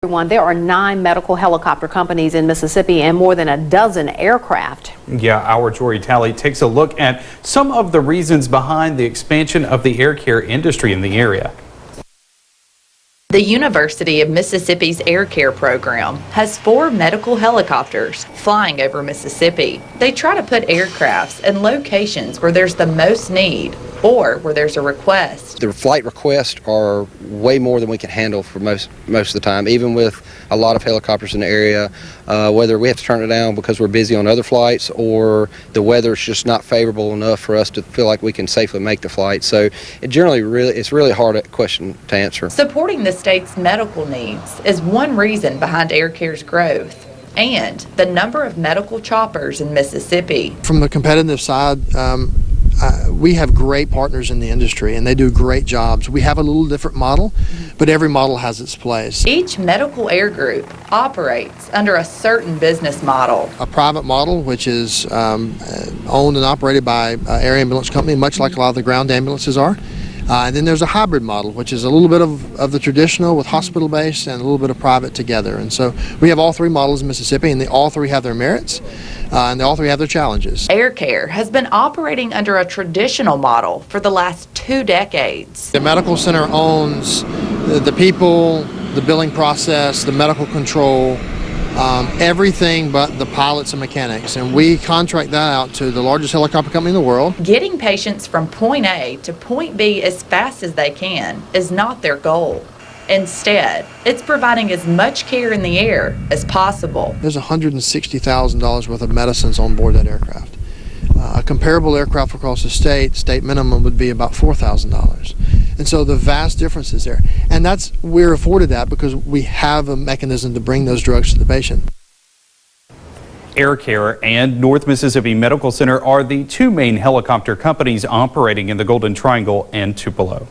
There are 9 medical helicopter companies in Mississippi and more than a dozen aircraft. Yeah, our Jory Talley takes a look at some of the reasons behind the expansion of the air care industry in the area. The University of Mississippi's Air Care program has 4 medical helicopters flying over Mississippi. They try to put aircrafts in locations where there's the most need or where there's a request. The flight requests are way more than we can handle for most of the time, even with a lot of helicopters in the area, whether we have to turn it down because we're busy on other flights or the weather's just not favorable enough for us to feel like we can safely make the flight. So it's really hard question to answer. Supporting the state's medical needs is one reason behind Air Care's growth and the number of medical choppers in Mississippi. From the competitive side, we have great partners in the industry and they do great jobs. We have a little different model, but every model has its place. Each medical air group operates under a certain business model. A private model, which is owned and operated by an air ambulance company, much like a lot of the ground ambulances are. And then there's a hybrid model, which is a little bit of the traditional with hospital-based and a little bit of private together. And so we have all 3 models in Mississippi, and all 3 have their merits, and all 3 have their challenges. Air Care has been operating under a traditional model for the last 2 decades. The medical center owns the people, the billing process, the medical control, everything but the pilots and mechanics, and we contract that out to the largest helicopter company in the world. Getting patients from point A to point B as fast as they can is not their goal. Instead, it's providing as much care in the air as possible. There's $160,000 worth of medicines on board that aircraft. A comparable aircraft across the state minimum would be about $4,000. And so the vast difference is there. And we're afforded that because we have a mechanism to bring those drugs to the patient. Air Care and North Mississippi Medical Center are the 2 main helicopter companies operating in the Golden Triangle and Tupelo.